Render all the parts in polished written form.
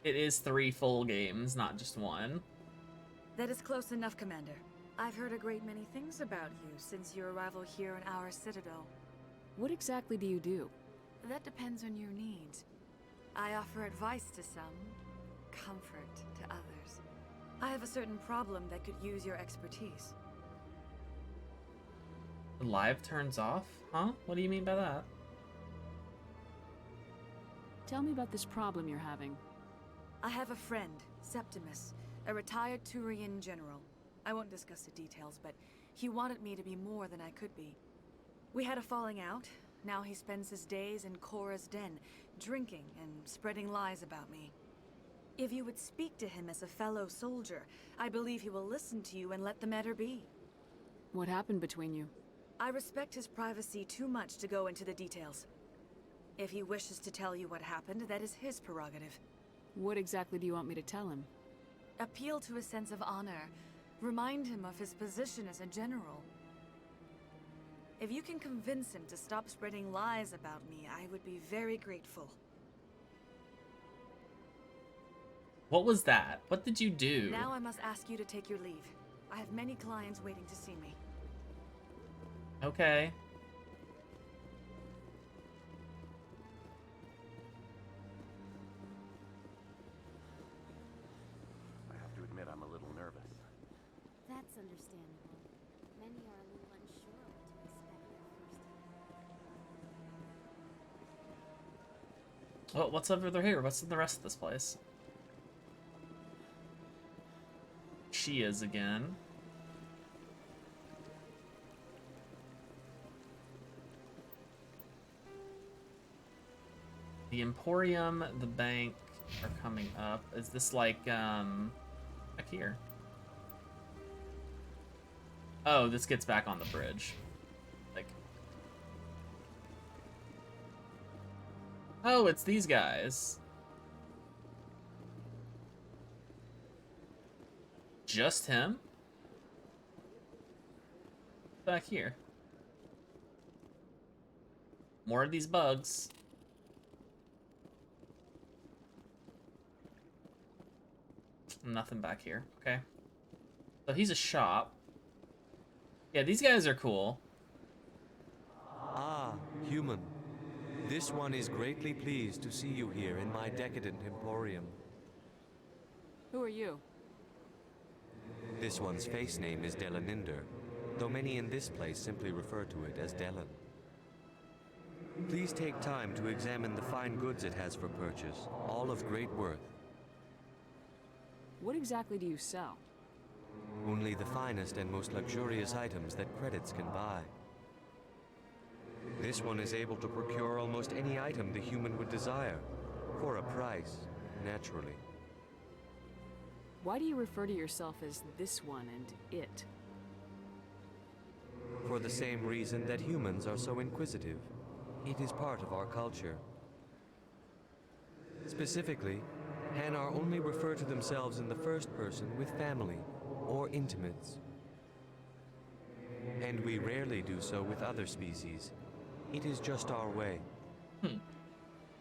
It is 3 full games, not just one. That is close enough, Commander. I've heard a great many things about you since your arrival here in our citadel. What exactly do you do? That depends on your needs. I offer advice to some, comfort to others. I have a certain problem that could use your expertise. The live turns off? Huh? What do you mean by that? Tell me about this problem you're having. I have a friend, Septimus, a retired Turian general. I won't discuss the details, but he wanted me to be more than I could be. We had a falling out. Now he spends his days in Korra's den, drinking and spreading lies about me. If you would speak to him as a fellow soldier, I believe he will listen to you and let the matter be. What happened between you? I respect his privacy too much to go into the details. If he wishes to tell you what happened, that is his prerogative. What exactly do you want me to tell him? Appeal to his sense of honor. Remind him of his position as a general. If you can convince him to stop spreading lies about me, I would be very grateful. What was that? What did you do? Now I must ask you to take your leave. I have many clients waiting to see me. Okay. I have to admit I'm a little nervous. That's understandable. Many are a little unsure what to expect their first time. Oh, what's over here? What's in the rest of this place? She is again. The Emporium, the bank are coming up. Is this like, back here? Oh, this gets back on the bridge. Like, oh, it's these guys. Just him? Back here. More of these bugs. Nothing back here. Okay. So he's a shop. Yeah, these guys are cool. Ah, human. This one is greatly pleased to see you here in my decadent emporium. Who are you? This one's face name is Delaninder, though many in this place simply refer to it as Delan. Please take time to examine the fine goods it has for purchase, all of great worth. What exactly do you sell? Only the finest and most luxurious items that credits can buy. This one is able to procure almost any item the human would desire, for a price, naturally. Why do you refer to yourself as this one and it? For the same reason that humans are so inquisitive. It is part of our culture. Specifically, Hanar only refer to themselves in the first person with family or intimates. And we rarely do so with other species. It is just our way.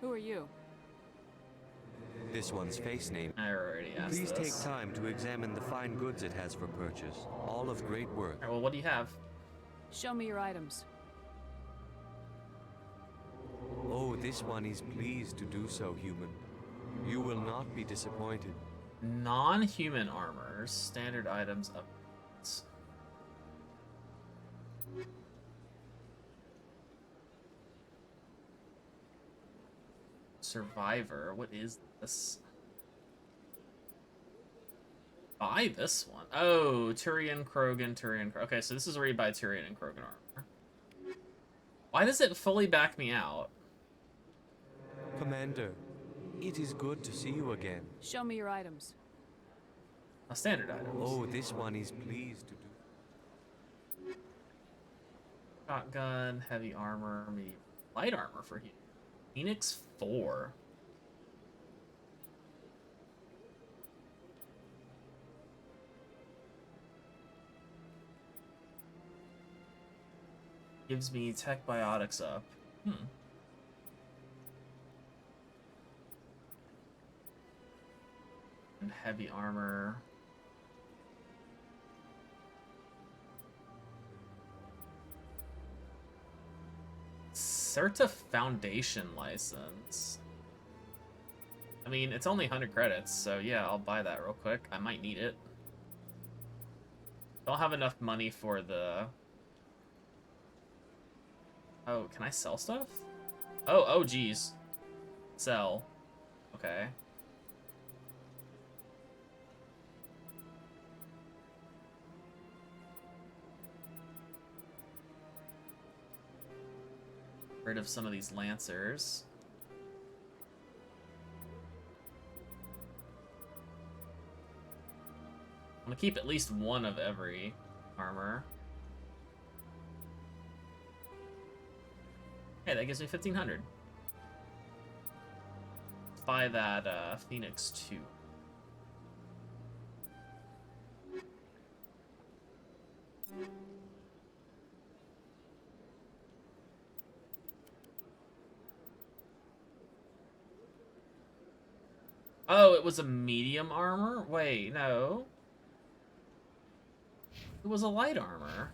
Who are you? This one's face name. I already asked Please this. take time to examine the fine goods it has for purchase, all of great worth. Alright, well, what do you have? Show me your items. Oh, this one is pleased to do so, human. You will not be disappointed. Non-human armors, standard items up. Survivor, what is this? Buy this one. Oh, Turian, Krogan, Okay, so this is where you buy Turian and Krogan armor. Why does it fully back me out? Commander, it is good to see you again. Show me your items. Standard items. Oh, this one is pleased to do. Shotgun, heavy armor, medium, light armor for you. Phoenix 4. Gives me tech biotics up. And heavy armor. Certa Foundation license. I mean, it's only 100 credits, so yeah, I'll buy that real quick. I might need it. Don't have enough money for the... Oh, can I sell stuff? Oh, geez. Sell. Okay. Rid of some of these lancers. I'm gonna keep at least one of every armor. Hey, that gives me 1,500. Let's buy that Phoenix 2. Oh, it was a medium armor? Wait, no. It was a light armor.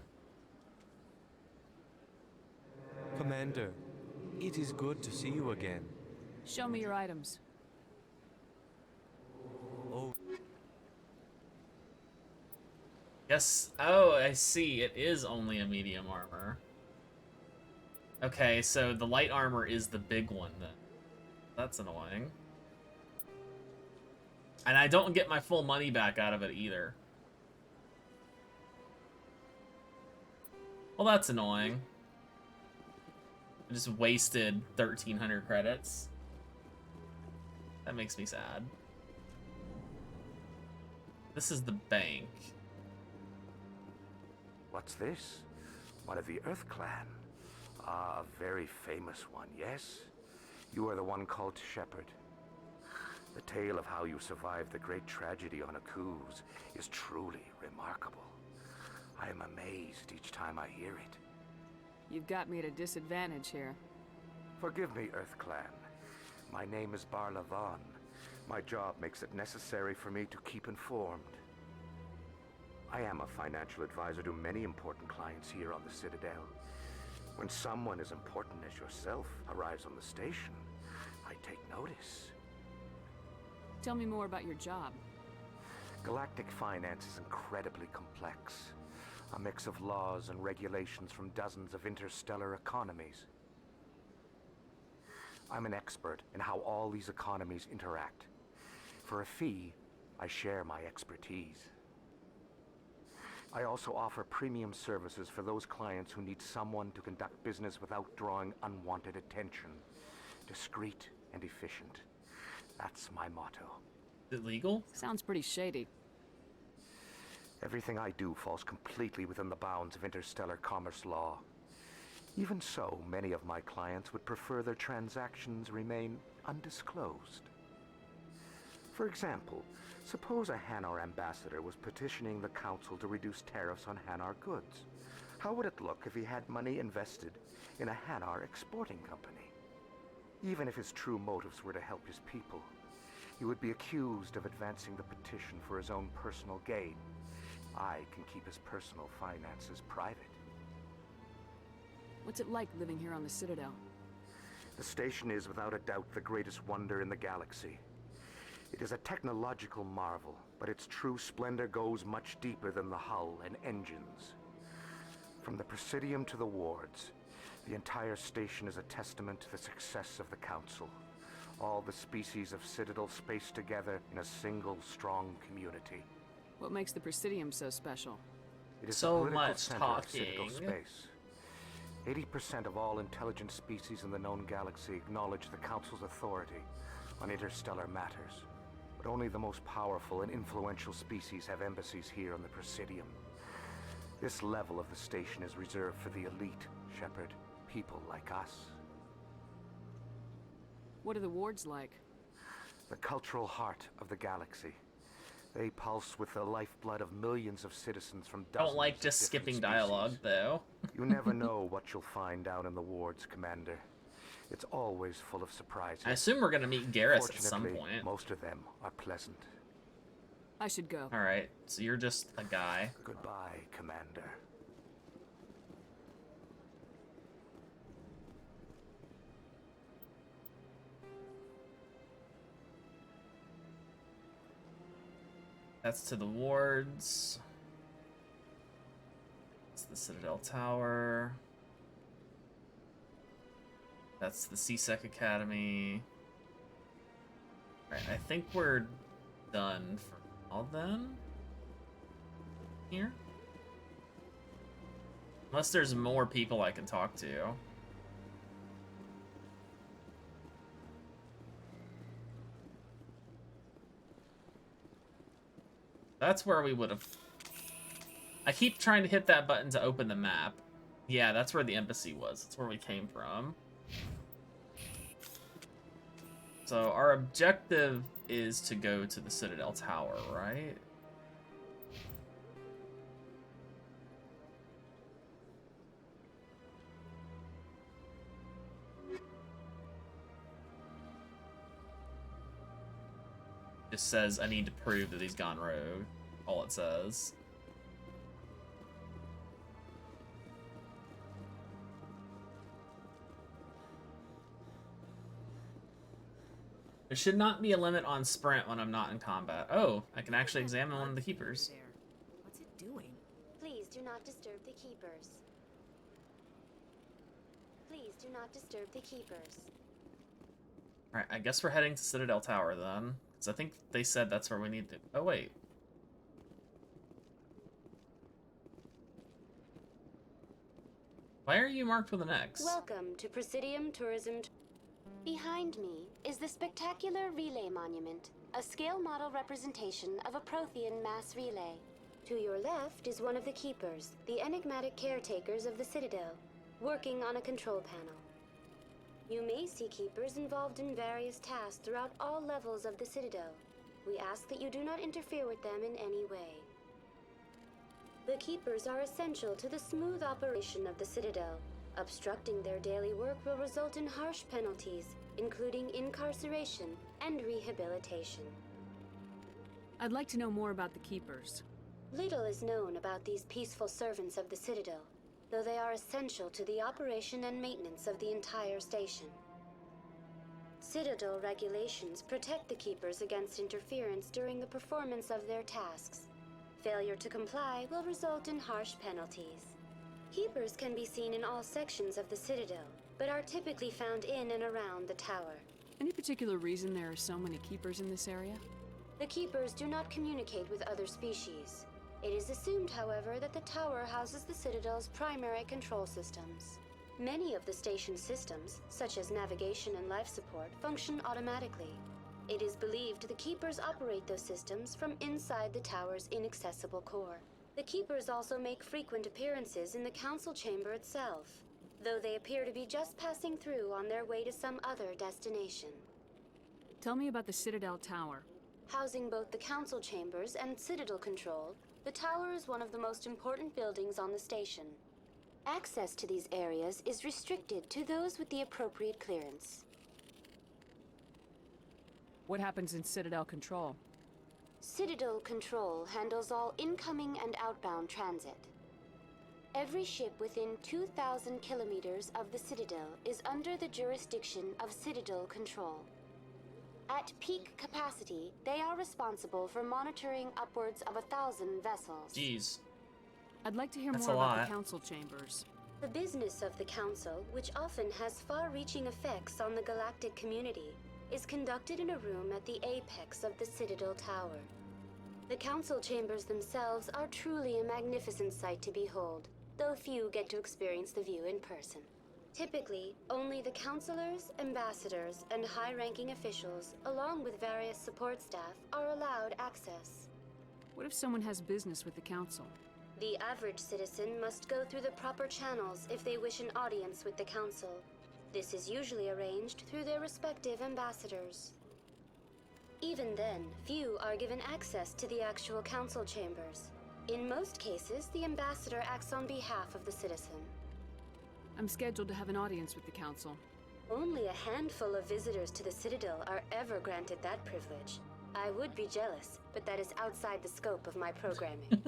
Commander, it is good to see you again. Show me your items. Oh, Yes. Oh, I see. It is only a medium armor. Okay, so the light armor is the big one then. That's annoying. And I don't get my full money back out of it either. Well, that's annoying. I just wasted 1,300 credits. That makes me sad. This is the bank. What's this? One of the Earth Clan. Ah, a very famous one, yes? You are the one called Shepherd. The tale of how you survived the great tragedy on Akuz is truly remarkable. I am amazed each time I hear it. You've got me at a disadvantage here. Forgive me, Earth Clan. My name is Barla Vaughn. My job makes it necessary for me to keep informed. I am a financial advisor to many important clients here on the Citadel. When someone as important as yourself arrives on the station, I take notice. Tell me more about your job. Galactic finance is incredibly complex. A mix of laws and regulations from dozens of interstellar economies. I'm an expert in how all these economies interact. For a fee, I share my expertise. I also offer premium services for those clients who need someone to conduct business without drawing unwanted attention. Discreet and efficient. That's my motto. Is it legal? Sounds pretty shady. Everything I do falls completely within the bounds of interstellar commerce law. Even so, many of my clients would prefer their transactions remain undisclosed. For example, suppose a Hanar ambassador was petitioning the council to reduce tariffs on Hanar goods. How would it look if he had money invested in a Hanar exporting company? Even if his true motives were to help his people, he would be accused of advancing the petition for his own personal gain. I can keep his personal finances private. What's it like living here on the Citadel? The station is without a doubt the greatest wonder in the galaxy. It is a technological marvel, but its true splendor goes much deeper than the hull and engines. From the Presidium to the wards, the entire station is a testament to the success of the Council. All the species of Citadel spaced together in a single strong community. What makes the Presidium so special? It is So the political much center of Citadel talking. space. 80% of all intelligent species in the known galaxy acknowledge the Council's authority on interstellar matters. But only the most powerful and influential species have embassies here on the Presidium. This level of the station is reserved for the elite, Shepard, people like us. What are the wards like? The cultural heart of the galaxy. They pulse with the lifeblood of millions of citizens from dozens Don't like of just different skipping dialogue, species. though. You never know what you'll find down in the wards, Commander. It's always full of surprises. I assume we're gonna meet Garrus at some Fortunately, point. most of them are pleasant. I should go. Alright, so you're just a guy. Goodbye, Commander. That's to the wards. That's the Citadel Tower. That's the C-Sec Academy. Alright, I think we're done for all then. Here? Unless there's more people I can talk to. That's where we would have... I keep trying to hit that button to open the map. Yeah, that's where the embassy was. That's where we came from. So our objective is to go to the Citadel Tower, right? Just says I need to prove that he's gone rogue. All it says. There should not be a limit on sprint when I'm not in combat. Oh, I can actually examine one of the keepers. What's it doing? Please do not disturb the keepers. Please do not disturb the keepers. Alright, I guess we're heading to Citadel Tower then. Because I think they said that's where we need to... Oh, wait. Why are you marked with an X? Welcome to Presidium Tourism. Behind me is the spectacular relay monument, a scale model representation of a Prothean mass relay. To your left is one of the keepers, the enigmatic caretakers of the Citadel, working on a control panel. You may see keepers involved in various tasks throughout all levels of the Citadel. We ask that you do not interfere with them in any way. The keepers are essential to the smooth operation of the Citadel. Obstructing their daily work will result in harsh penalties, including incarceration and rehabilitation. I'd like to know more about the Keepers. Little is known about these peaceful servants of the Citadel, though they are essential to the operation and maintenance of the entire station. Citadel regulations protect the Keepers against interference during the performance of their tasks. Failure to comply will result in harsh penalties. Keepers can be seen in all sections of the Citadel, but are typically found in and around the tower. Any particular reason there are so many Keepers in this area? The Keepers do not communicate with other species. It is assumed, however, that the tower houses the Citadel's primary control systems. Many of the station's systems, such as navigation and life support, function automatically. It is believed the Keepers operate those systems from inside the tower's inaccessible core. The Keepers also make frequent appearances in the council chamber itself, though they appear to be just passing through on their way to some other destination. Tell me about the Citadel Tower. Housing both the council chambers and Citadel control, the tower is one of the most important buildings on the station. Access to these areas is restricted to those with the appropriate clearance. What happens in Citadel Control? Citadel Control handles all incoming and outbound transit. Every ship within 2,000 kilometers of the Citadel is under the jurisdiction of Citadel Control. At peak capacity, they are responsible for monitoring upwards of 1,000 vessels. Jeez. I'd like to hear That's more a about lot. the council chambers. The business of the Council, which often has far-reaching effects on the galactic community, is conducted in a room at the apex of the Citadel Tower. The council chambers themselves are truly a magnificent sight to behold, though few get to experience the view in person. Typically, only the councilors, ambassadors, and high-ranking officials, along with various support staff, are allowed access. What if someone has business with the council? The average citizen must go through the proper channels if they wish an audience with the council. This is usually arranged through their respective ambassadors. Even then, few are given access to the actual council chambers. In most cases, the ambassador acts on behalf of the citizen. I'm scheduled to have an audience with the council. Only a handful of visitors to the Citadel are ever granted that privilege. I would be jealous, but that is outside the scope of my programming.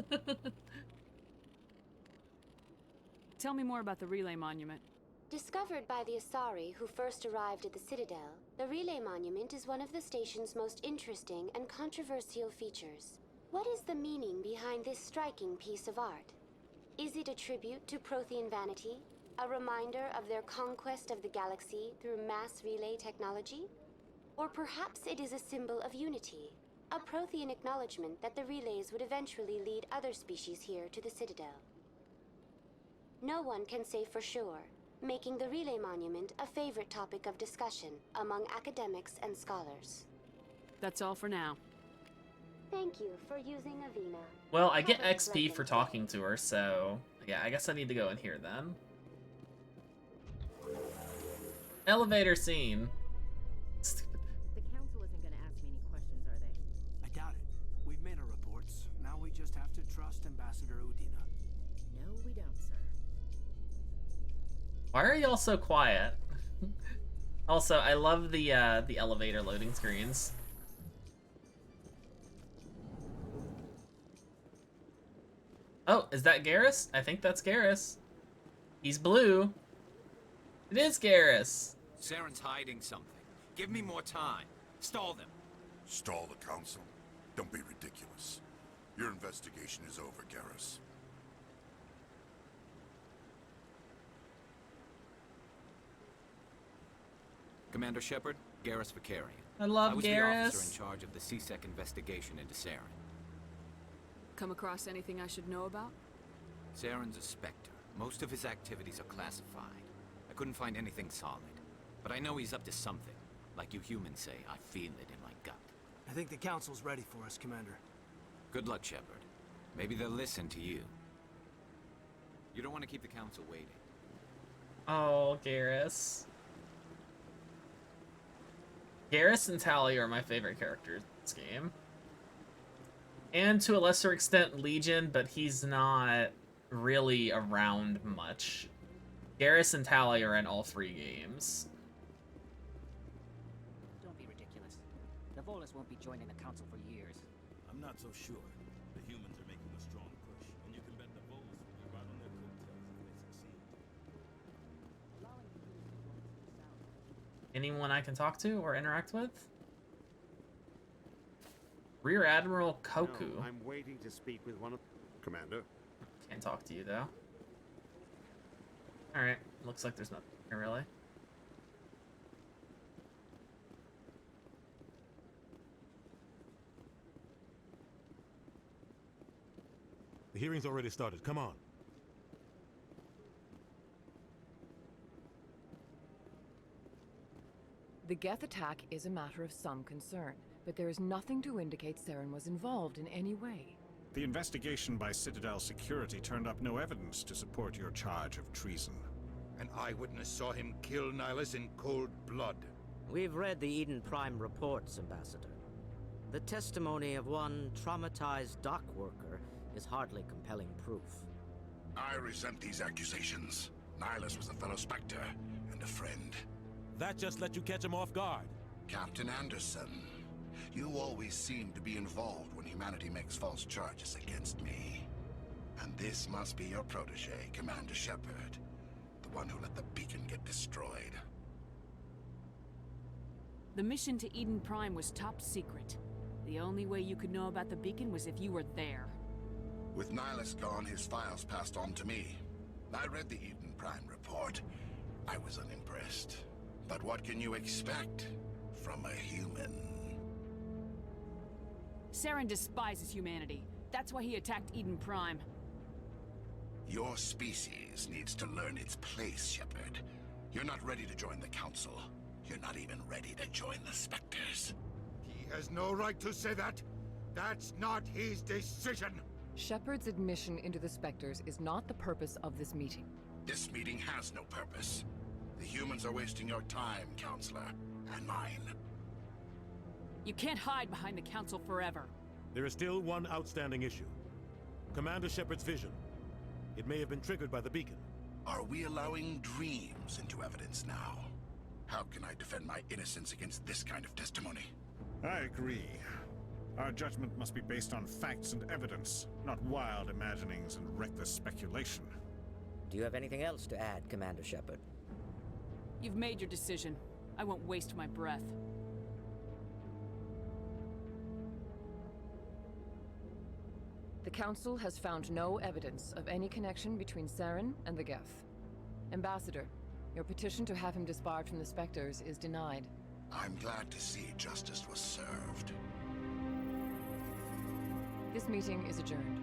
Tell me more about the relay monument. Discovered by the Asari who first arrived at the Citadel, the Relay Monument is one of the station's most interesting and controversial features. What is the meaning behind this striking piece of art? Is it a tribute to Prothean vanity? A reminder of their conquest of the galaxy through mass relay technology? Or perhaps it is a symbol of unity, a Prothean acknowledgement that the relays would eventually lead other species here to the Citadel. No one can say for sure, making the Relay Monument a favorite topic of discussion among academics and scholars. That's all for now. Thank you for using Avina. Well, I get Have a XP pleasant for day. talking to her, so yeah, I guess I need to go in here then. Elevator scene. The council isn't going to ask me any questions, are they? I doubt it. We've made our reports. Now we just have to trust Ambassador Udina. No, we don't, sir. Why are y'all so quiet? Also, I love the elevator loading screens. Oh, is that Garrus? I think that's Garrus. He's blue. It is Garrus. Saren's hiding something. Give me more time. Stall them. Stall the council? Don't be ridiculous. Your investigation is over, Garrus. Commander Shepard, Garrus Vicarian. I love I was the Garrus. officer in charge of the C-Sec investigation into Saren. Come across anything I should know about? Saren's a Spectre. Most of his activities are classified. I couldn't find anything solid. But I know he's up to something. Like you humans say, I feel it in my gut. I think the council's ready for us, Commander. Good luck, Shepard. Maybe they'll listen to you. You don't want to keep the council waiting. Oh, Garrus. Garrus and Tally are my favorite characters in this game. And to a lesser extent, Legion, but he's not really around much. Garrus and Tally are in all 3 games. Don't be ridiculous. The Volus won't be joining the council for years. I'm not so sure. The humans are making a strong push, and you can bet the Volus will be right on their coattails if they succeed. Anyone I can talk to or interact with? Rear Admiral Koku. No, I'm waiting to speak with one of... Commander? Can't talk to you, though. Alright, looks like there's nothing here, really. The hearing's already started. Come on. The Geth attack is a matter of some concern, but there is nothing to indicate Saren was involved in any way. The investigation by Citadel Security turned up no evidence to support your charge of treason. An eyewitness saw him kill Nihilus in cold blood. We've read the Eden Prime reports, Ambassador. The testimony of one traumatized dock worker is hardly compelling proof. I resent these accusations. Nihilus was a fellow Spectre and a friend. That just let you catch him off guard. Captain Anderson, you always seem to be involved when humanity makes false charges against me. And this must be your protege, Commander Shepard. The one who let the beacon get destroyed. The mission to Eden Prime was top secret. The only way you could know about the beacon was if you were there. With Nihilus gone, his files passed on to me. I read the Eden Prime report. I was unimpressed. But what can you expect from a human? Saren despises humanity. That's why he attacked Eden Prime. Your species needs to learn its place, Shepard. You're not ready to join the Council. You're not even ready to join the Spectres. He has no right to say that. That's not his decision. Shepard's admission into the Spectres is not the purpose of this meeting. This meeting has no purpose. The humans are wasting your time, Counselor, and mine. You can't hide behind the Council forever. There is still one outstanding issue. Commander Shepard's vision. It may have been triggered by the beacon. Are we allowing dreams into evidence now? How can I defend my innocence against this kind of testimony? I agree. Our judgment must be based on facts and evidence, not wild imaginings and reckless speculation. Do you have anything else to add, Commander Shepard? You've made your decision. I won't waste my breath. The Council has found no evidence of any connection between Saren and the Geth. Ambassador, your petition to have him disbarred from the Spectres is denied. I'm glad to see justice was served. This meeting is adjourned.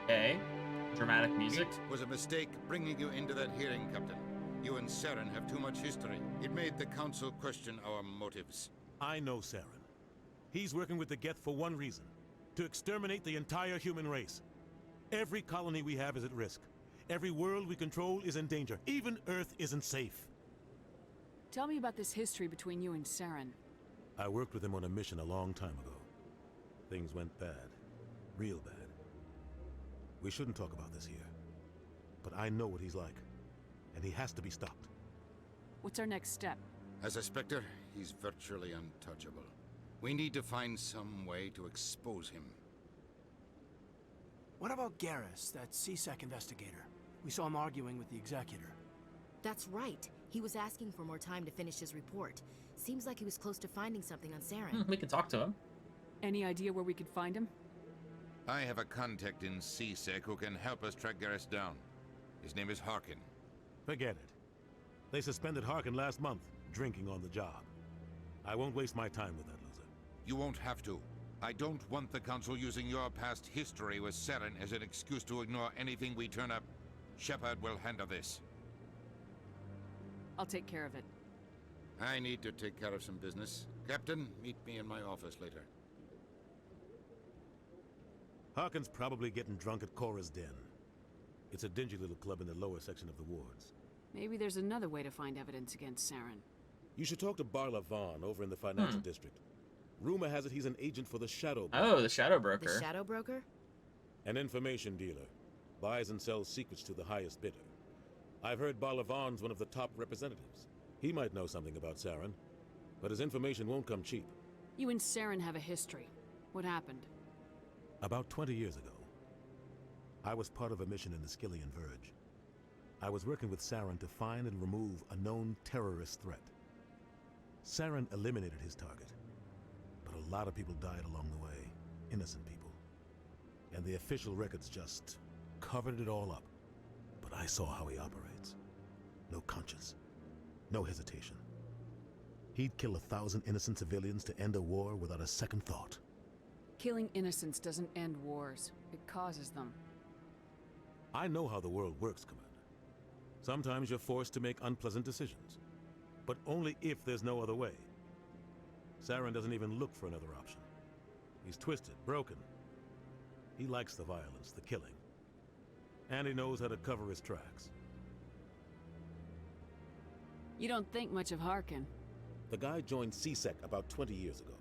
Okay. Dramatic music. It was a mistake bringing you into that hearing, Captain. You and Saren have too much history. It made the Council question our motives. I know Saren. He's working with the Geth for one reason. To exterminate the entire human race. Every colony we have is at risk. Every world we control is in danger. Even Earth isn't safe. Tell me about this history between you and Saren. I worked with him on a mission a long time ago. Things went bad. Real bad. We shouldn't talk about this here. But I know what he's like. And he has to be stopped. What's our next step? As a Spectre, he's virtually untouchable. We need to find some way to expose him. What about Garrus, that CSEC investigator? We saw him arguing with the Executor. That's right. He was asking for more time to finish his report. Seems like he was close to finding something on Saren. We can talk to him. Any idea where we could find him? I have a contact in CSEC who can help us track Garrus down. His name is Harkin. Forget it. They suspended Harkin last month, drinking on the job. I won't waste my time with that loser. You won't have to. I don't want the Council using your past history with Saren as an excuse to ignore anything we turn up. Shepard will handle this. I'll take care of it. I need to take care of some business. Captain, meet me in my office later. Harkin's probably getting drunk at Cora's Den. It's a dingy little club in the lower section of the wards. Maybe there's another way to find evidence against Saren. You should talk to Barla Vaughn over in the financial district. Rumor has it he's an agent for the Shadow Broker. Oh, the Shadow Broker. The Shadow Broker? An information dealer. Buys and sells secrets to the highest bidder. I've heard Barla Vaughn's one of the top representatives. He might know something about Saren, but his information won't come cheap. You and Saren have a history. What happened? About 20 years ago, I was part of a mission in the Skillian Verge. I was working with Saren to find and remove a known terrorist threat. Saren eliminated his target, but a lot of people died along the way, innocent people. And the official records just covered it all up. But I saw how he operates. No conscience, no hesitation. He'd kill 1,000 innocent civilians to end a war without a second thought. Killing innocents doesn't end wars. It causes them. I know how the world works, Commander. Sometimes you're forced to make unpleasant decisions, but only if there's no other way. Saren doesn't even look for another option. He's twisted, broken. He likes the violence, the killing. And he knows how to cover his tracks. You don't think much of Harkin. The guy joined CSEC about 20 years ago.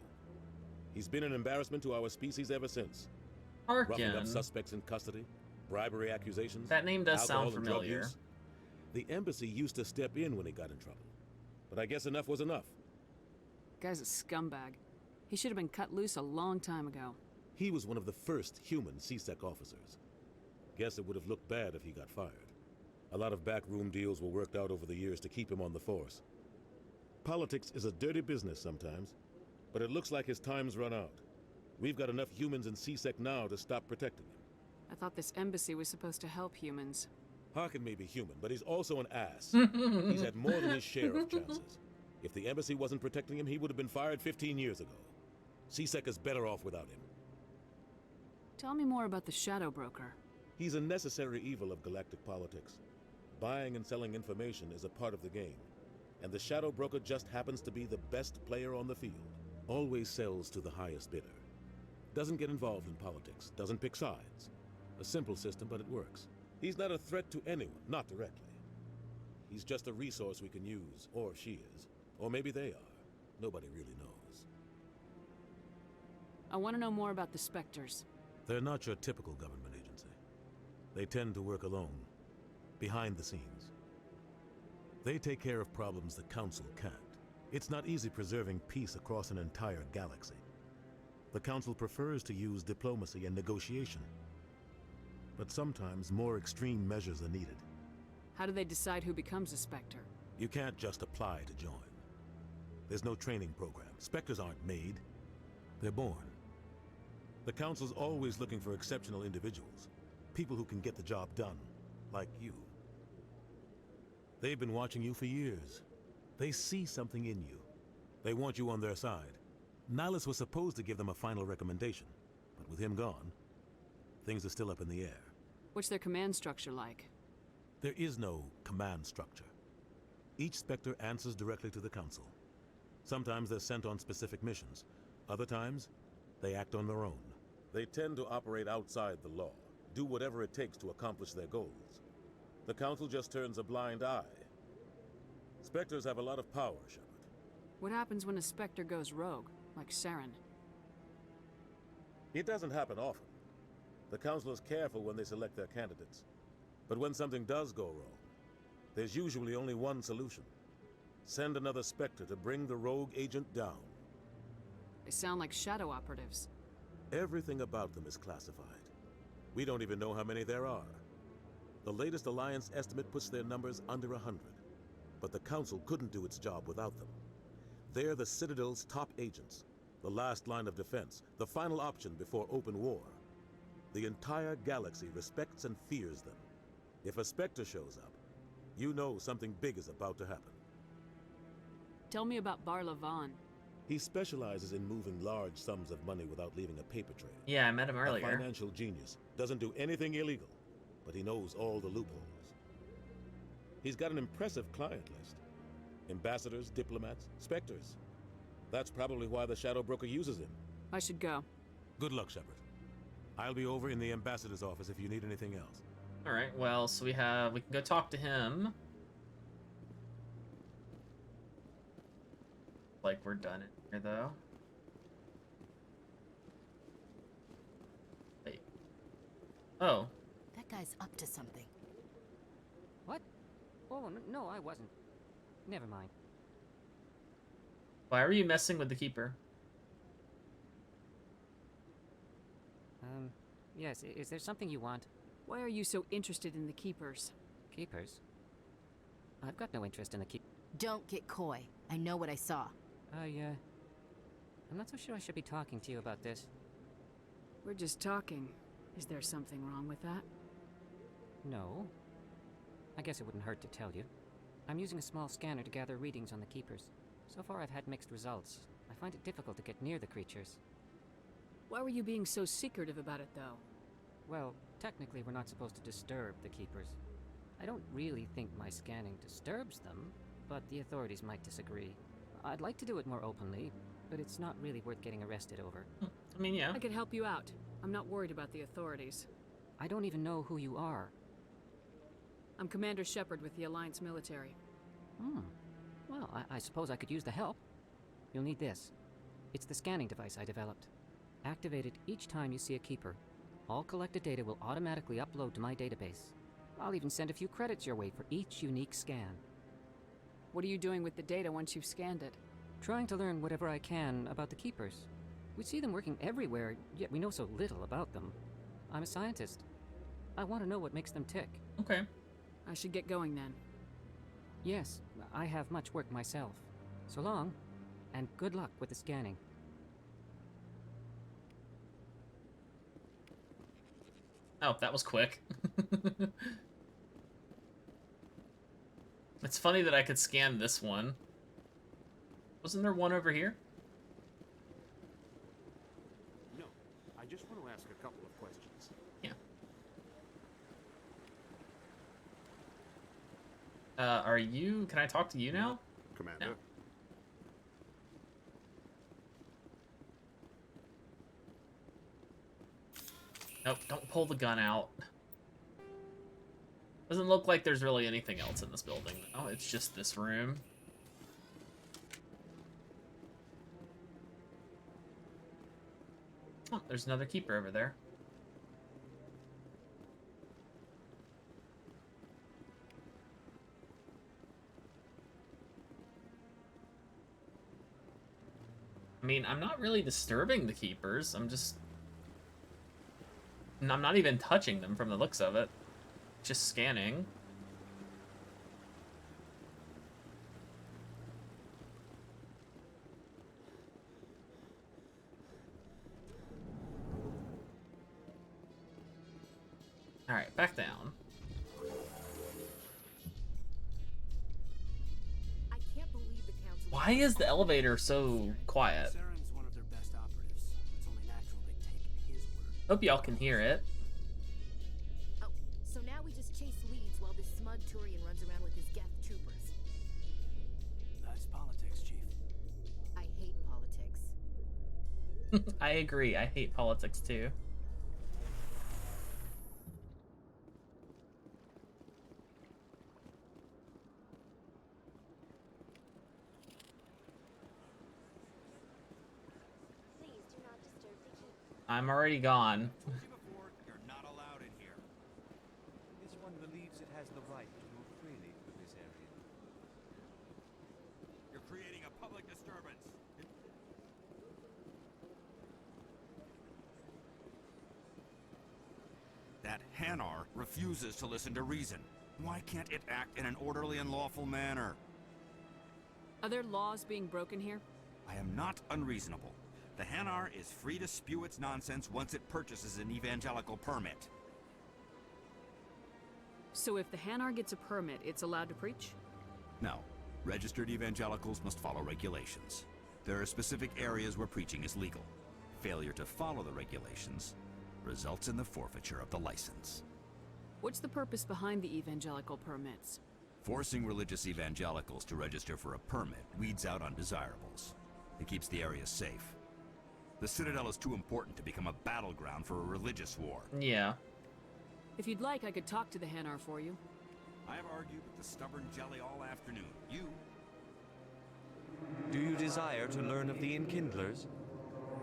He's been an embarrassment to our species ever since. Harkin. Roughing up suspects in custody, bribery accusations. That name does alcohol sound and drug familiar. use. The embassy used to step in when he got in trouble. But I guess enough was enough. Guy's a scumbag. He should have been cut loose a long time ago. He was one of the first human CSEC officers. Guess it would have looked bad if he got fired. A lot of backroom deals were worked out over the years to keep him on the force. Politics is a dirty business sometimes, but it looks like his time's run out. We've got enough humans in CSEC now to stop protecting him. I thought this embassy was supposed to help humans. Harkin may be human, but he's also an ass. He's had more than his share of chances. If the embassy wasn't protecting him, he would have been fired 15 years ago. CSEC is better off without him. Tell me more about the Shadow Broker. He's a necessary evil of galactic politics. Buying and selling information is a part of the game, and the Shadow Broker just happens to be the best player on the field. Always sells to the highest bidder. Doesn't get involved in politics, doesn't pick sides. A simple system, but it works. He's not a threat to anyone, not directly. He's just a resource we can use, or she is. Or maybe they are. Nobody really knows. I want to know more about the Spectres. They're not your typical government agency. They tend to work alone, behind the scenes. They take care of problems the Council can't. It's not easy preserving peace across an entire galaxy. The Council prefers to use diplomacy and negotiation. But sometimes more extreme measures are needed. How do they decide who becomes a Spectre? You can't just apply to join. There's no training program. Spectres aren't made. They're born. The Council's always looking for exceptional individuals. People who can get the job done, like you. They've been watching you for years. They see something in you. They want you on their side. Nihilus was supposed to give them a final recommendation, but with him gone, things are still up in the air. What's their command structure like? There is no command structure. Each Spectre answers directly to the Council. Sometimes they're sent on specific missions. Other times, they act on their own. They tend to operate outside the law, do whatever it takes to accomplish their goals. The Council just turns a blind eye. Spectres have a lot of power, Shepard. What happens when a Spectre goes rogue, like Saren? It doesn't happen often. The Council is careful when they select their candidates. But when something does go wrong, there's usually only one solution. Send another Spectre to bring the rogue agent down. They sound like shadow operatives. Everything about them is classified. We don't even know how many there are. The latest Alliance estimate puts their numbers under 100. But the Council couldn't do its job without them. They're the Citadel's top agents, the last line of defense, the final option before open war. The entire galaxy respects and fears them. If a Spectre shows up, you know something big is about to happen. Tell me about Bar Lavan. He specializes in moving large sums of money without leaving a paper trail. Yeah, I met him earlier. A financial genius. Doesn't do anything illegal, but he knows all the loopholes. He's got an impressive client list. Ambassadors, diplomats, Spectres. That's probably why the Shadow Broker uses him. I should go. Good luck, Shepard. I'll be over in the Ambassador's office if you need anything else. Alright, well, so we can go talk to him. Like we're done in here, though. Wait. Oh. That guy's up to something. What? Oh, no, I wasn't. Never mind. Why are you messing with the Keeper? Yes, is there something you want? Why are you so interested in the Keepers? Keepers? I've got no interest in the Don't get coy. I know what I saw. I'm not so sure I should be talking to you about this. We're just talking. Is there something wrong with that? No. I guess it wouldn't hurt to tell you. I'm using a small scanner to gather readings on the Keepers. So far I've had mixed results. I find it difficult to get near the creatures. Why were you being so secretive about it, though? Well, technically we're not supposed to disturb the Keepers. I don't really think my scanning disturbs them, but the authorities might disagree. I'd like to do it more openly, but it's not really worth getting arrested over. I mean, yeah. I could help you out. I'm not worried about the authorities. I don't even know who you are. I'm Commander Shepard with the Alliance military. Well, I suppose I could use the help. You'll need this. It's the scanning device I developed. Activate it each time you see a Keeper. All collected data will automatically upload to my database. I'll even send a few credits your way for each unique scan. What are you doing with the data once you've scanned it? Trying to learn whatever I can about the Keepers. We see them working everywhere, yet we know so little about them. I'm a scientist. I want to know what makes them tick. Okay. I should get going then. Yes, I have much work myself. So long, and good luck with the scanning. Oh, that was quick. It's funny that I could scan this one. Wasn't there one over here? No, I just want to ask a couple of questions. Yeah. Are you... Can I talk to you now? Commander? No. Nope, don't pull the gun out. Doesn't look like there's really anything else in this building. Oh, it's just this room. Oh, there's another Keeper over there. I mean, I'm not really disturbing the keepers. I'm not even touching them from the looks of it. Just scanning. Alright, back down. I can't believe the council. Why is the elevator so quiet? Saren's one of their best operatives. It's only natural they take his word. Hope y'all can hear it. Oh, so now we just chase leads while this smug Turian runs around with his Geth troopers. That's politics, Chief. I hate politics. I agree. I hate politics too. I'm already gone. You're not allowed in here. This one believes it has the right to move freely through this area. You're creating a public disturbance. That Hanar refuses to listen to reason. Why can't it act in an orderly and lawful manner? Are there laws being broken here? I am not unreasonable. The Hanar is free to spew its nonsense once it purchases an evangelical permit. So if the Hanar gets a permit, it's allowed to preach? No. Registered evangelicals must follow regulations. There are specific areas where preaching is legal. Failure to follow the regulations results in the forfeiture of the license. What's the purpose behind the evangelical permits? Forcing religious evangelicals to register for a permit weeds out undesirables. It keeps the area safe. The Citadel is too important to become a battleground for a religious war. Yeah. If you'd like, I could talk to the Hanar for you. I have argued with the stubborn jelly all afternoon. You? Do you desire to learn of the Enkindlers?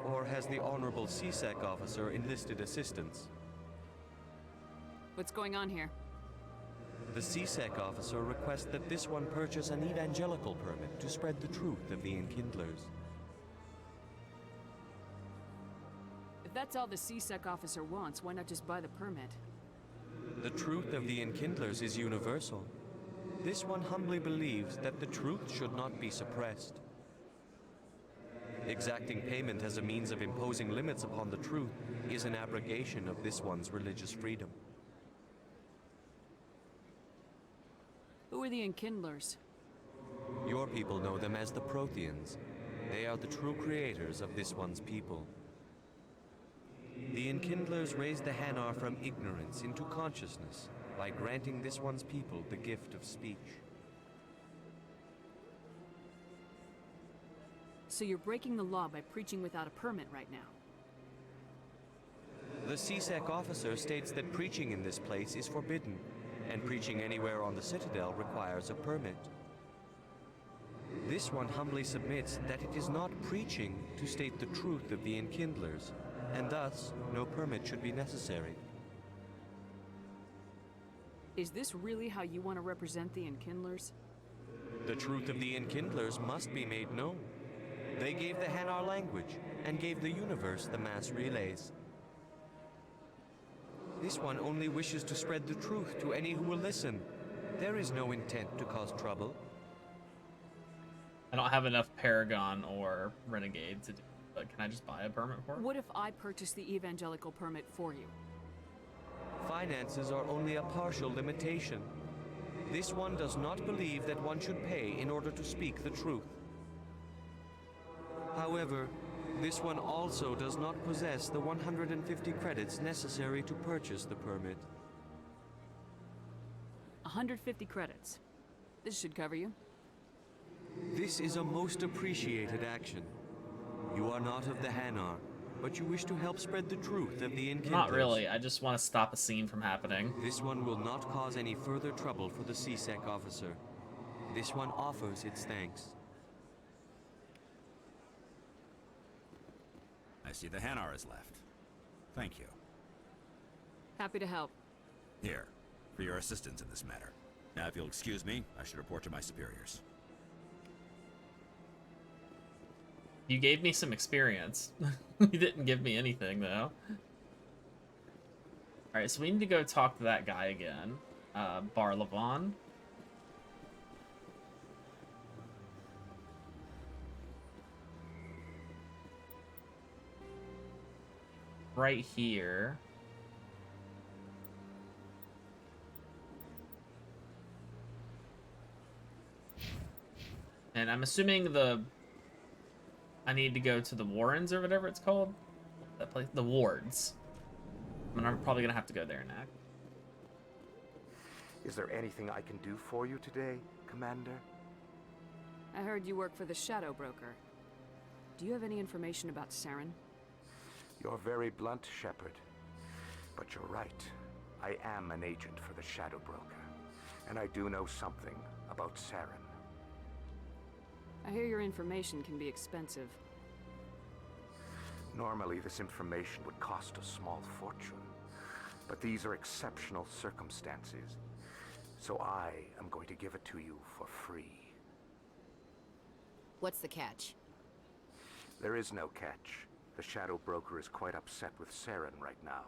Or has the Honorable CSEC officer enlisted assistance? What's going on here? The CSEC officer requests that this one purchase an evangelical permit to spread the truth of the Enkindlers. If that's all the CSEC officer wants, why not just buy the permit? The truth of the Enkindlers is universal. This one humbly believes that the truth should not be suppressed. Exacting payment as a means of imposing limits upon the truth is an abrogation of this one's religious freedom. Who are the Enkindlers? Your people know them as the Protheans. They are the true creators of this one's people. The Enkindlers raised the Hanar from ignorance into consciousness by granting this one's people the gift of speech. So you're breaking the law by preaching without a permit right now? The CSEC officer states that preaching in this place is forbidden, and preaching anywhere on the Citadel requires a permit. This one humbly submits that it is not preaching to state the truth of the Enkindlers, and thus no permit should be necessary. Is this really how you want to represent the Enkindlers? The truth of the Enkindlers must be made known. They gave the Hanar language, and gave the universe the mass relays. This one only wishes to spread the truth to any who will listen. There is no intent to cause trouble. I don't have enough Paragon or Renegade to do, but can I just buy a permit for it? What if I purchase the evangelical permit for you? Finances are only a partial limitation. This one does not believe that one should pay in order to speak the truth. However, this one also does not possess the 150 credits necessary to purchase the permit. 150 credits. This should cover you. This is a most appreciated action. You are not of the Hanar, but you wish to help spread the truth of the Enkindlers. Not really, I just want to stop a scene from happening. This one will not cause any further trouble for the CSEC officer. This one offers its thanks. I see the Hanar is left. Thank you. Happy to help. Here, for your assistance in this matter. Now, if you'll excuse me, I should report to my superiors. You gave me some experience. You didn't give me anything, though. Alright, so we need to go talk to that guy again. Barlavon. Right here. And I'm assuming I need to go to the Warrens or whatever it's called. That place, the Wards. I'm probably gonna have to go there next. Is there anything I can do for you today, Commander? I heard you work for the Shadow Broker. Do you have any information about Saren? You're very blunt, Shepard. But you're right. I am an agent for the Shadow Broker. And I do know something about Saren. I hear your information can be expensive. Normally, this information would cost a small fortune. But these are exceptional circumstances. So I am going to give it to you for free. What's the catch? There is no catch. The Shadow Broker is quite upset with Saren right now.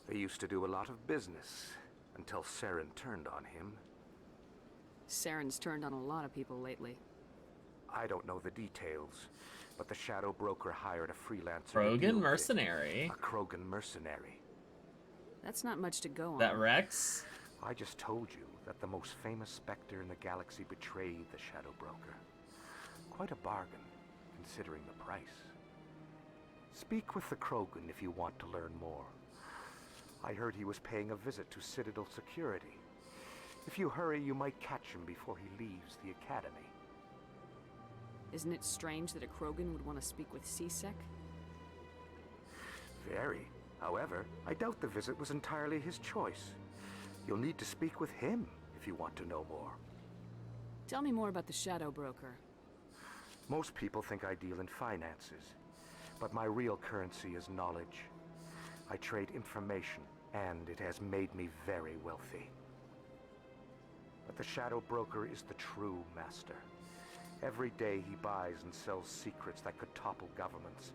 They used to do a lot of business, until Saren turned on him. Saren's turned on a lot of people lately. I don't know the details, but the Shadow Broker hired a freelancer. Krogan mercenary. A Krogan mercenary. That's not much to go on. That Rex? I just told you that the most famous Spectre in the galaxy betrayed the Shadow Broker. Quite a bargain, considering the price. Speak with the Krogan if you want to learn more. I heard he was paying a visit to Citadel Security. If you hurry, you might catch him before he leaves the Academy. Isn't it strange that a Krogan would want to speak with C-Sec? Very. However, I doubt the visit was entirely his choice. You'll need to speak with him if you want to know more. Tell me more about the Shadow Broker. Most people think I deal in finances, but my real currency is knowledge. I trade information, and it has made me very wealthy. But the Shadow Broker is the true master. Every day he buys and sells secrets that could topple governments,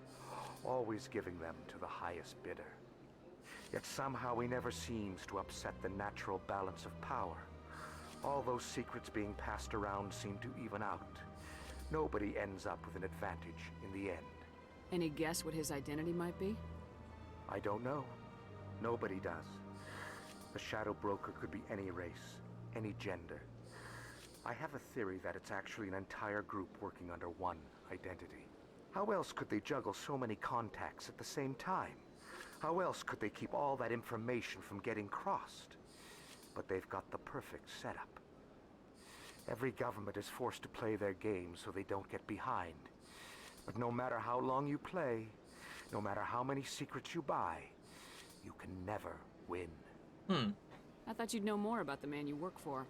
always giving them to the highest bidder. Yet somehow he never seems to upset the natural balance of power. All those secrets being passed around seem to even out. Nobody ends up with an advantage in the end. Any guess what his identity might be? I don't know. Nobody does. The Shadow Broker could be any race, any gender. I have a theory that it's actually an entire group working under one identity. How else could they juggle so many contacts at the same time? How else could they keep all that information from getting crossed? But they've got the perfect setup. Every government is forced to play their game so they don't get behind. But no matter how long you play, no matter how many secrets you buy, you can never win. I thought you'd know more about the man you work for.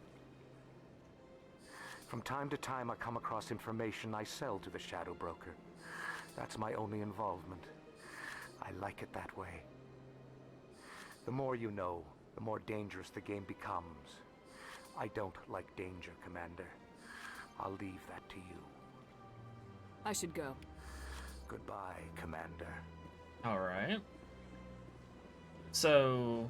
From time to time, I come across information I sell to the Shadow Broker. That's my only involvement. I like it that way. The more you know, the more dangerous the game becomes. I don't like danger, Commander. I'll leave that to you. I should go. Goodbye, Commander. Alright. So...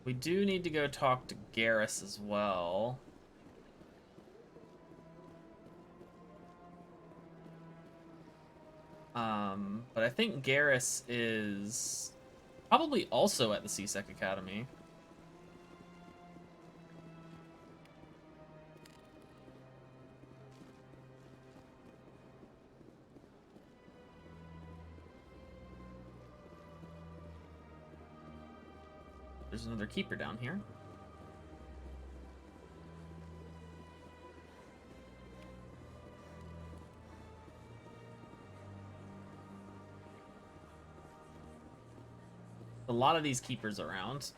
we do need to go talk to Garrus as well. But I think Garrus is probably also at the C-Sec Academy. There's another keeper down here. A lot of these keepers around.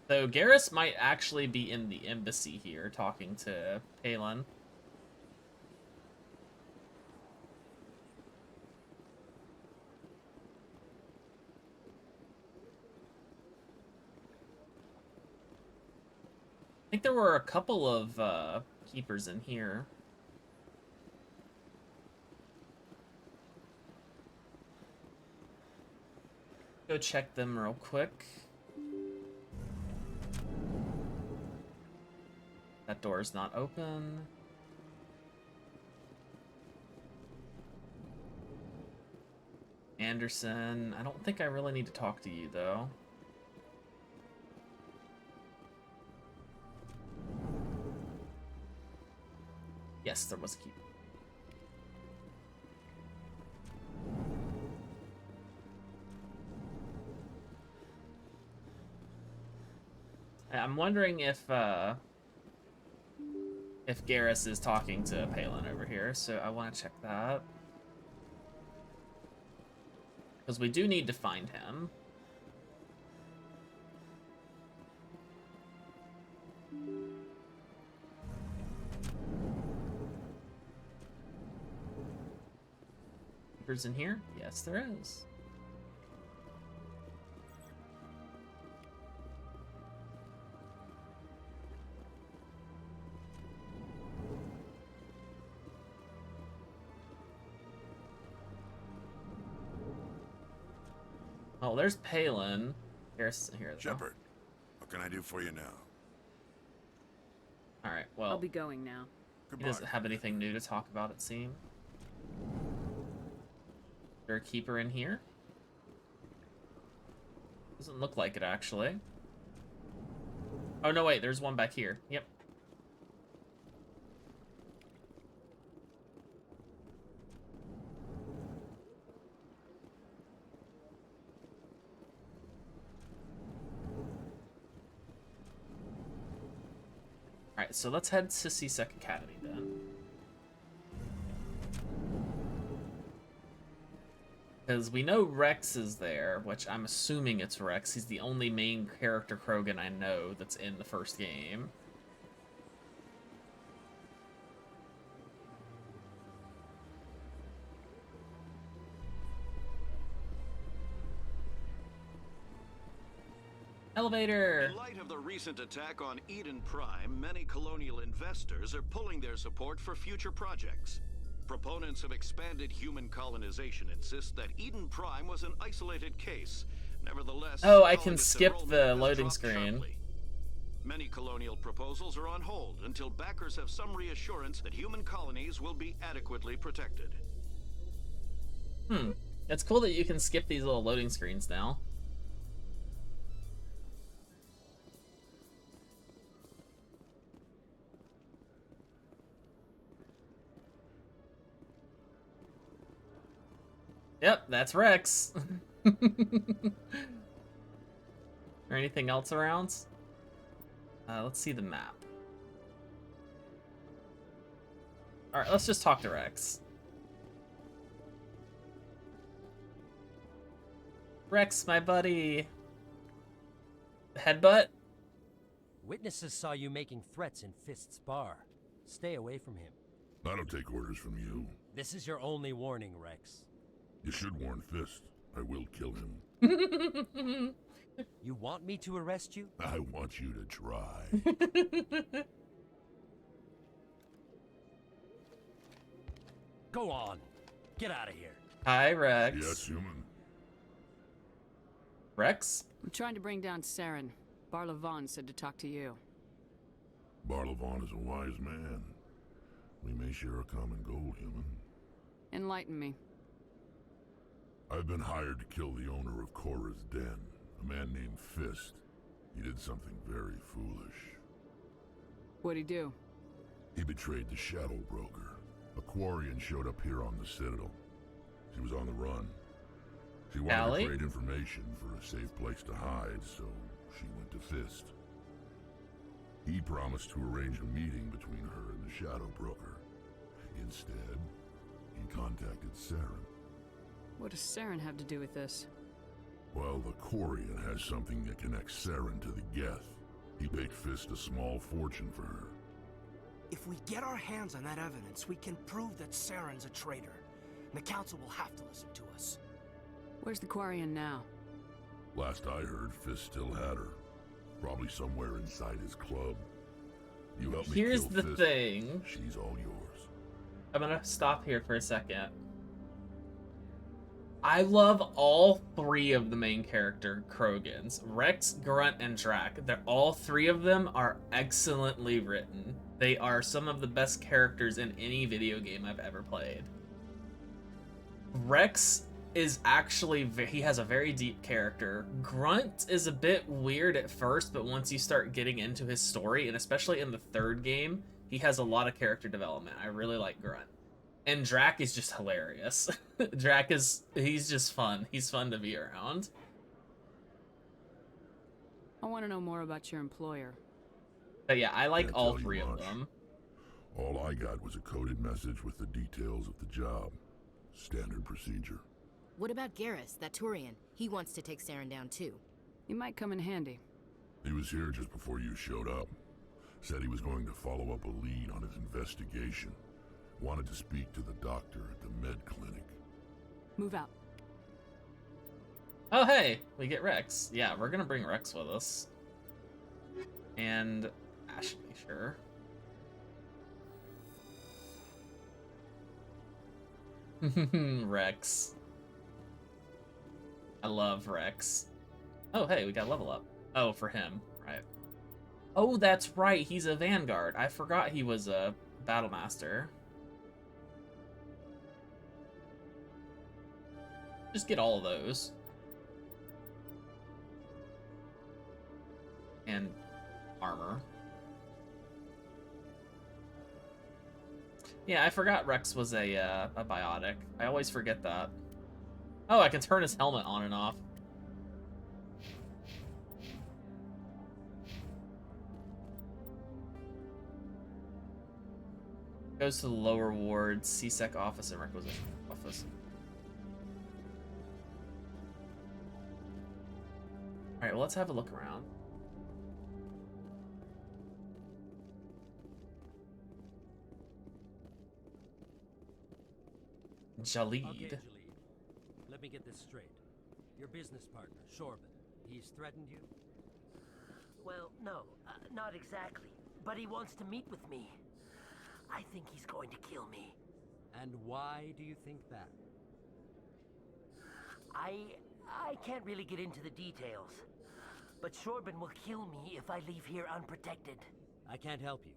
So Garrus might actually be in the embassy here talking to Palin. think there were a couple of keepers in here. Go check them real quick. That door's not open. Anderson, I don't think I really need to talk to you, though. Yes, there was a keeper. I'm wondering if Garrus is talking to Palin over here, so I want to check that. Because we do need to find him. Keepers in here? Yes, there is. Oh, there's Palin. Here's here. Shepard, what can I do for you now? All right. Well, I'll be going now. He doesn't have anything new to talk about, it seems. Is there a keeper in here? Doesn't look like it, actually. Oh, no, wait. There's one back here. Yep. Alright, so let's head to C-Sec Academy then. Because we know Rex is there, which I'm assuming it's Rex. He's the only main character Krogan I know that's in the first game. Elevator! In light of the recent attack on Eden Prime, many colonial investors are pulling their support for future projects. Proponents of expanded human colonization insist that Eden Prime was an isolated case. Nevertheless, oh, I can skip the loading screen. Sharply. Many colonial proposals are on hold until backers have some reassurance that human colonies will be adequately protected. It's cool that you can skip these little loading screens now. Yep, that's Rex. Or anything else around? Let's see the map. Alright, let's just talk to Rex. Rex, my buddy. Headbutt? Witnesses saw you making threats in Fist's bar. Stay away from him. I don't take orders from you. This is your only warning, Rex. You should warn Fist. I will kill him. You want me to arrest you? I want you to try. Go on. Get out of here. Hi, Rex. Yes, human. Rex? I'm trying to bring down Saren. Barlavon said to talk to you. Barlavon is a wise man. We may share a common goal, human. Enlighten me. I've been hired to kill the owner of Korra's Den, a man named Fist. He did something very foolish. What'd he do? He betrayed the Shadow Broker. A Quarian showed up here on the Citadel. She was on the run. She wanted to trade information for a safe place to hide, so she went to Fist. He promised to arrange a meeting between her and the Shadow Broker. Instead, he contacted Saren. What does Saren have to do with this? Well, the Quarian has something that connects Saren to the Geth. He paid Fist a small fortune for her. If we get our hands on that evidence, we can prove that Saren's a traitor. And the Council will have to listen to us. Where's the Quarian now? Last I heard, Fist still had her. Probably somewhere inside his club. You help me Here's kill the Fisk, thing. she's all yours. I'm gonna stop here for a second. I love all three of the main character Krogans. Rex, Grunt, and Drac. All three of them are excellently written. They are some of the best characters in any video game I've ever played. Rex is actually, he has a very deep character. Grunt is a bit weird at first, but once you start getting into his story, and especially in the third game, he has a lot of character development. I really like Grunt. And Drac is just hilarious. Drac is, he's just fun. He's fun to be around. I want to know more about your employer. But yeah, I like Can't all tell you three of much. them. All I got was a coded message with the details of the job. Standard procedure. What about Garrus, that Turian? He wants to take Saren down too. He might come in handy. He was here just before you showed up. Said he was going to follow up a lead on his investigation. Wanted to speak to the doctor at the med clinic. Move out. Oh, hey, we get Rex. Yeah, we're gonna bring Rex with us. And Ashley, sure. Rex. I love Rex. Oh, hey, we got level up. Oh, for him, right. Oh, that's right, he's a Vanguard. I forgot he was a Battle Master. Just get all of those. And armor. Yeah, I forgot Rex was a biotic. I always forget that. Oh, I can turn his helmet on and off. Goes to the lower ward, CSEC office and requisition office. Alright, well, let's have a look around. Jalid. Okay, Jalid. Let me get this straight. Your business partner, Shorban, he's threatened you? Well, no, not exactly. But he wants to meet with me. I think he's going to kill me. And why do you think that? I can't really get into the details. But Shorban will kill me if I leave here unprotected. I can't help you.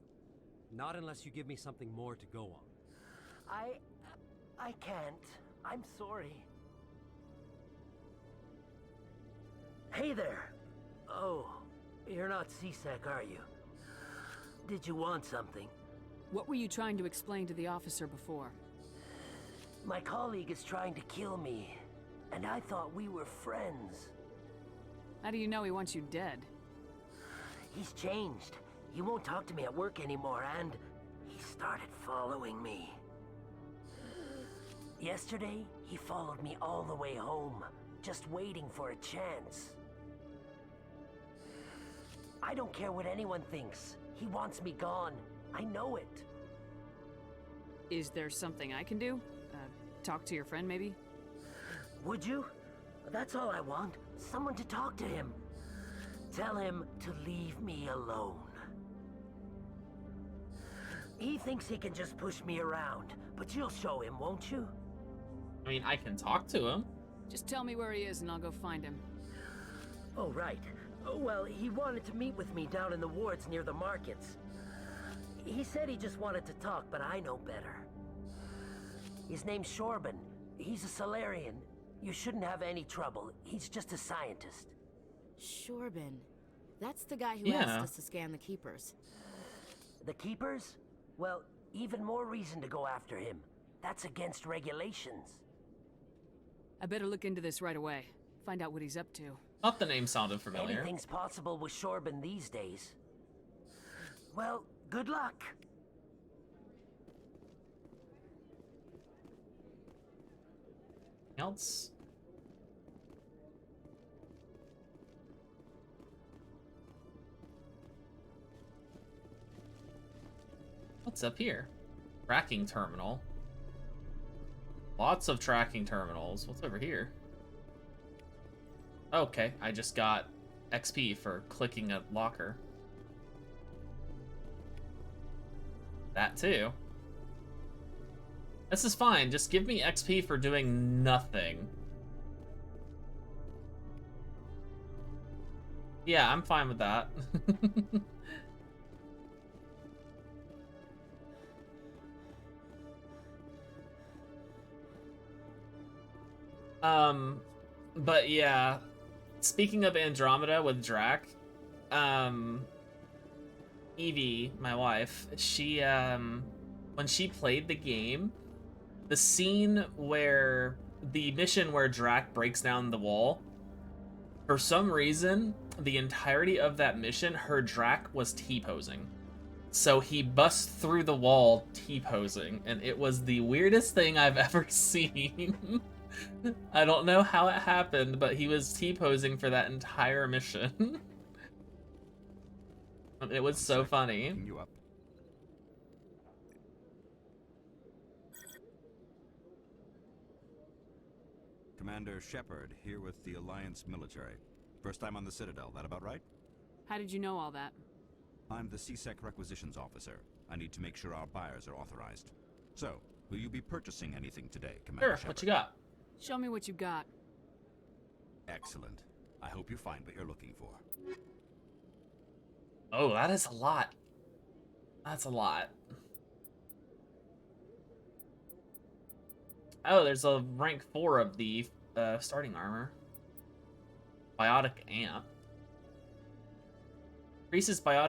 Not unless you give me something more to go on. I can't. I'm sorry. Hey there. Oh, you're not CSEC, are you? Did you want something? What were you trying to explain to the officer before? My colleague is trying to kill me, and I thought we were friends. How do you know he wants you dead? He's changed. He won't talk to me at work anymore, and he started following me. Yesterday, he followed me all the way home, just waiting for a chance. I don't care what anyone thinks. He wants me gone. I know it. Is there something I can do? Talk to your friend, maybe? Would you? That's all I want. Someone to talk to him. Tell him to leave me alone. He thinks he can just push me around, but you'll show him, won't you? I mean, I can talk to him. Just tell me where he is and I'll go find him. Oh, right. Well, he wanted to meet with me down in the wards near the markets. He said he just wanted to talk, but I know better. His name's Shorban. He's a Solarian. You shouldn't have any trouble. He's just a scientist. Shorban. That's the guy who Yeah. asked us to scan the Keepers. The Keepers? Well, even more reason to go after him. That's against regulations. I better look into this right away. Find out what he's up to. Thought the name sounded familiar. Anything's possible with Shorban these days. Well, good luck. Else? What's up here? Tracking terminal. Lots of tracking terminals. What's over here? Okay, I just got XP for clicking a locker. That too. This is fine. Just give me XP for doing nothing. Yeah, I'm fine with that. But yeah, speaking of Andromeda with Drac, Evie, my wife, she, when she played the game, the scene where, the mission where Drac breaks down the wall, for some reason, the entirety of that mission, her Drac was T-posing. So he busts through the wall T-posing, and it was the weirdest thing I've ever seen. I don't know how it happened, but he was T-posing for that entire mission. It was so funny. You up. Commander Shepard, here with the Alliance military. First time on the Citadel, that about right? How did you know all that? I'm the CSEC requisitions officer. I need to make sure our buyers are authorized. So, will you be purchasing anything today, Commander Sure, Shepard? what you got? Show me what you got. Excellent. I hope you find what you're looking for. Oh, that is a lot. That's a lot. Oh, there's a rank 4 of the starting armor. Biotic amp. Increases biotic